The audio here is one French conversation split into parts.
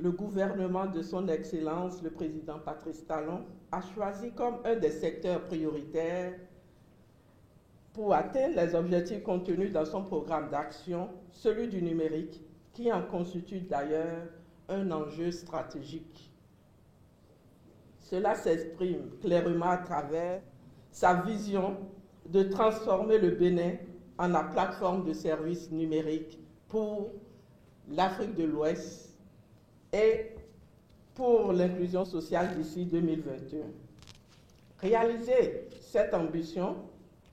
Le gouvernement de son Excellence, le président Patrice Talon, a choisi comme un des secteurs prioritaires pour atteindre les objectifs contenus dans son programme d'action, celui du numérique, qui en constitue d'ailleurs un enjeu stratégique. Cela s'exprime clairement à travers sa vision de transformer le Bénin en la plateforme de services numériques pour l'Afrique de l'Ouest et pour l'inclusion sociale d'ici 2021. Réaliser cette ambition,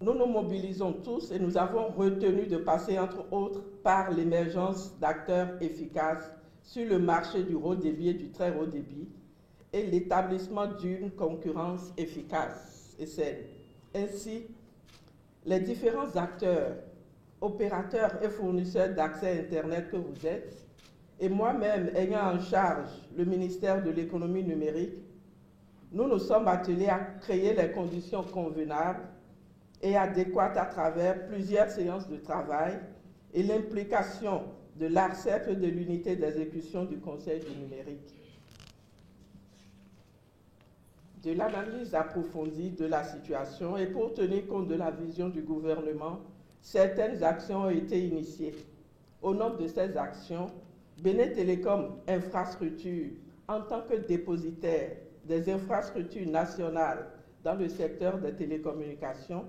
nous nous mobilisons tous et nous avons retenu de passer entre autres par l'émergence d'acteurs efficaces sur le marché du haut débit et du très haut débit et l'établissement d'une concurrence efficace et saine. Ainsi, les différents acteurs, opérateurs et fournisseurs d'accès Internet que vous êtes, et moi-même ayant en charge le ministère de l'économie numérique, nous nous sommes attelés à créer les conditions convenables et adéquates à travers plusieurs séances de travail et l'implication de l'ARCEP et de l'unité d'exécution du Conseil du numérique. De l'analyse approfondie de la situation et pour tenir compte de la vision du gouvernement, certaines actions ont été initiées. Au nombre de ces actions, Bénin Télécom Infrastructure, en tant que dépositaire des infrastructures nationales dans le secteur des télécommunications,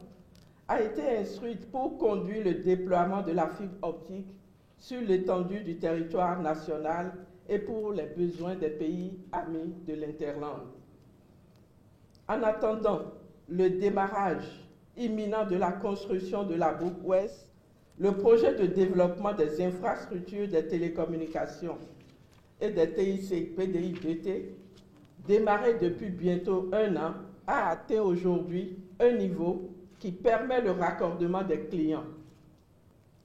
a été instruite pour conduire le déploiement de la fibre optique sur l'étendue du territoire national et pour les besoins des pays amis de l'Interland. En attendant le démarrage imminent de la construction de la boucle ouest, le projet de développement des infrastructures des télécommunications et des TIC PDI-BT, démarré depuis bientôt 1 an, a atteint aujourd'hui un niveau qui permet le raccordement des clients.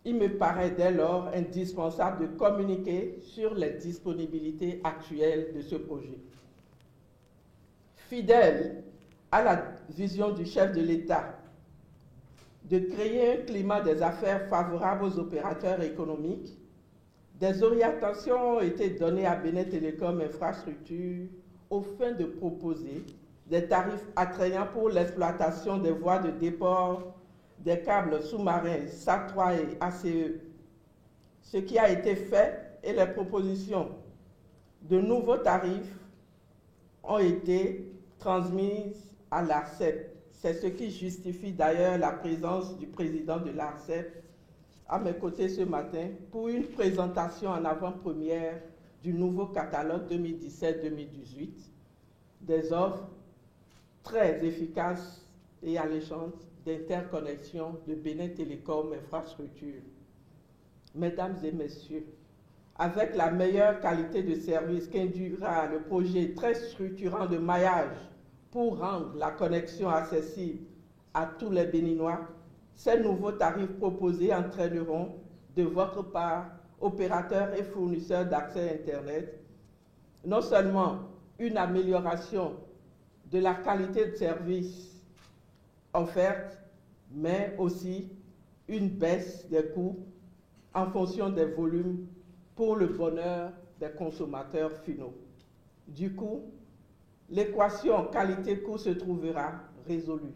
Il me paraît dès lors indispensable de communiquer sur les disponibilités actuelles de ce projet. Fidèle à la vision du chef de l'État de créer un climat des affaires favorable aux opérateurs économiques, des orientations ont été données à Bénin Télécom Infrastructure aux fins de proposer des tarifs attrayants pour l'exploitation des voies de déport des câbles sous-marins SAT3 et ACE. Ce qui a été fait et les propositions de nouveaux tarifs ont été transmises à l'ARCEP. C'est ce qui justifie d'ailleurs la présence du président de l'ARCEP à mes côtés ce matin pour une présentation en avant-première du nouveau catalogue 2017-2018, des offres très efficaces et alléchantes d'interconnexion de Bénin Télécom Infrastructure. Mesdames et messieurs, avec la meilleure qualité de service qu'induira le projet très structurant de maillage pour rendre la connexion accessible à tous les Béninois, ces nouveaux tarifs proposés entraîneront de votre part, opérateurs et fournisseurs d'accès Internet, non seulement une amélioration de la qualité de service offerte, mais aussi une baisse des coûts en fonction des volumes pour le bonheur des consommateurs finaux. Du coup, l'équation qualité-coût se trouvera résolue.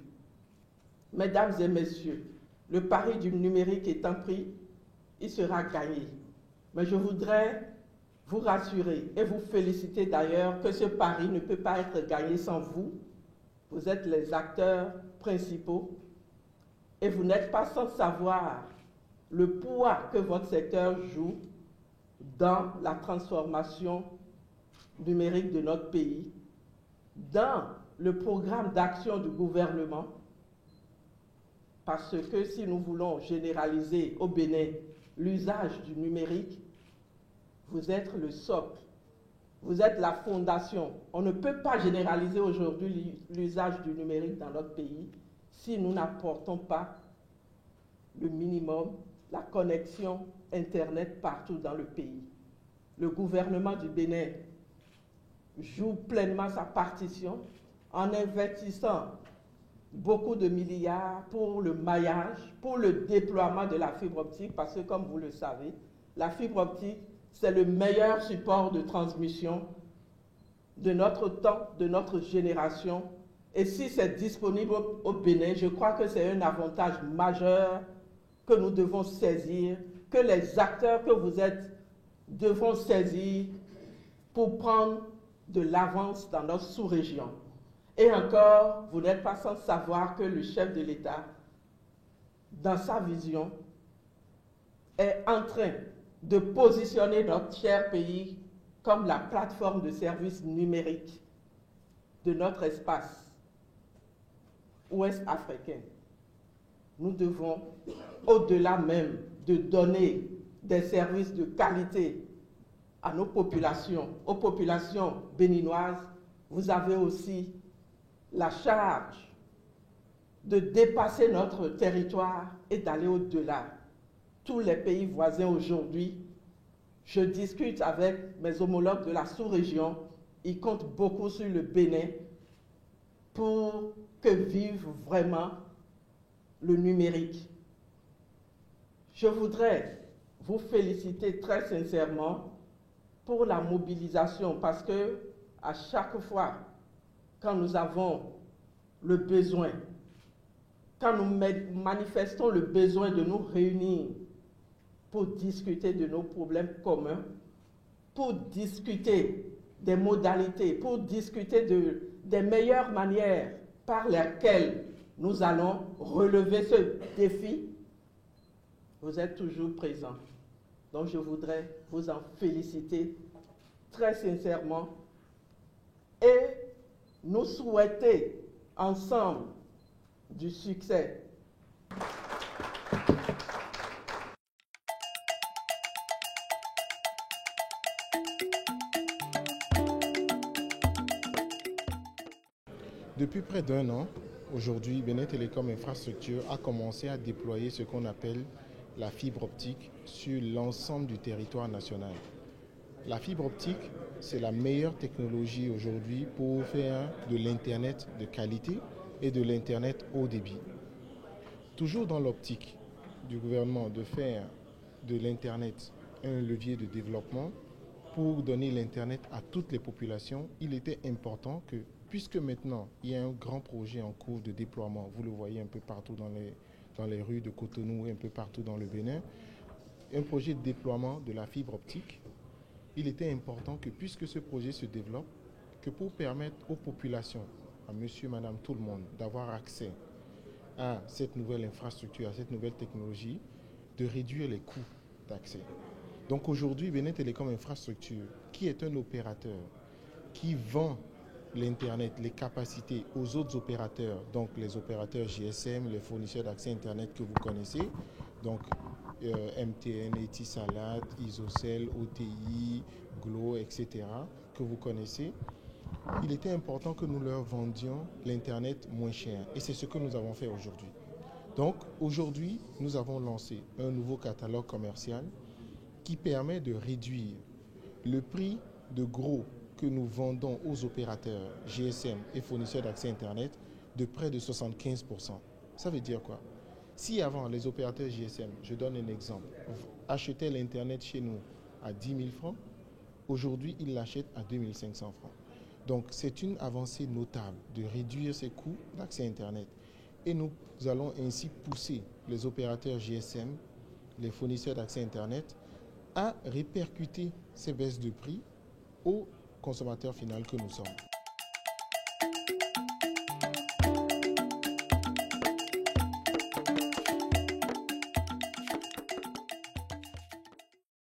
Mesdames et messieurs, le pari du numérique étant pris, il sera gagné. Mais je voudrais vous rassurer et vous féliciter d'ailleurs que ce pari ne peut pas être gagné sans vous. Vous êtes les acteurs principaux et vous n'êtes pas sans savoir le poids que votre secteur joue dans la transformation numérique de notre pays, dans le programme d'action du gouvernement, parce que si nous voulons généraliser au Bénin l'usage du numérique, vous êtes le socle Vous êtes la fondation. On ne peut pas généraliser aujourd'hui l'usage du numérique dans notre pays si nous n'apportons pas le minimum, la connexion Internet partout dans le pays. Le gouvernement du Bénin joue pleinement sa partition en investissant beaucoup de milliards pour le maillage, pour le déploiement de la fibre optique, parce que comme vous le savez, la fibre optique, c'est le meilleur support de transmission de notre temps, de notre génération. Et si c'est disponible au Bénin, je crois que c'est un avantage majeur que nous devons saisir, que les acteurs que vous êtes devront saisir pour prendre de l'avance dans notre sous-région. Et encore, vous n'êtes pas sans savoir que le chef de l'État, dans sa vision, est en train de positionner notre cher pays comme la plateforme de services numériques de notre espace ouest africain. Nous devons, au-delà même de donner des services de qualité à nos populations, aux populations béninoises, vous avez aussi la charge de dépasser notre territoire et d'aller au-delà. Tous les pays voisins aujourd'hui, je discute avec mes homologues de la sous-région, ils comptent beaucoup sur le Bénin pour que vive vraiment le numérique. Je voudrais vous féliciter très sincèrement pour la mobilisation, parce que à chaque fois, quand nous avons le besoin, quand nous manifestons le besoin de nous réunir pour discuter de nos problèmes communs, pour discuter des modalités, pour discuter des meilleures manières par lesquelles nous allons relever ce défi, vous êtes toujours présents. Donc je voudrais vous en féliciter très sincèrement et nous souhaiter ensemble du succès. Depuis près d'un an, aujourd'hui, Bénin Télécom Infrastructure a commencé à déployer ce qu'on appelle la fibre optique sur l'ensemble du territoire national. La fibre optique, c'est la meilleure technologie aujourd'hui pour faire de l'Internet de qualité et de l'Internet haut débit. Toujours dans l'optique du gouvernement de faire de l'Internet un levier de développement pour donner l'Internet à toutes les populations, il était important que, puisque maintenant il y a un grand projet en cours de déploiement, vous le voyez un peu partout dans les rues de Cotonou et un peu partout dans le Bénin, un projet de déploiement de la fibre optique, il était important que, puisque ce projet se développe, que pour permettre aux populations, à monsieur, madame, tout le monde, d'avoir accès à cette nouvelle infrastructure, à cette nouvelle technologie, de réduire les coûts d'accès. Donc aujourd'hui, Bénin Télécom Infrastructure, qui est un opérateur qui vend l'Internet, les capacités aux autres opérateurs, donc les opérateurs GSM, les fournisseurs d'accès Internet que vous connaissez, donc MTN, Etisalat, Isocel, OTI, Glo, etc., que vous connaissez, il était important que nous leur vendions l'Internet moins cher. Et c'est ce que nous avons fait aujourd'hui. Donc aujourd'hui, nous avons lancé un nouveau catalogue commercial qui permet de réduire le prix de gros que nous vendons aux opérateurs GSM et fournisseurs d'accès Internet de près de 75%. Ça veut dire quoi? Si avant les opérateurs GSM, je donne un exemple, achetaient l'Internet chez nous à 10 000 francs, aujourd'hui ils l'achètent à 2 500 francs. Donc c'est une avancée notable de réduire ces coûts d'accès Internet. Et nous allons ainsi pousser les opérateurs GSM, les fournisseurs d'accès Internet, à répercuter ces baisses de prix aux consommateurs finaux que nous sommes.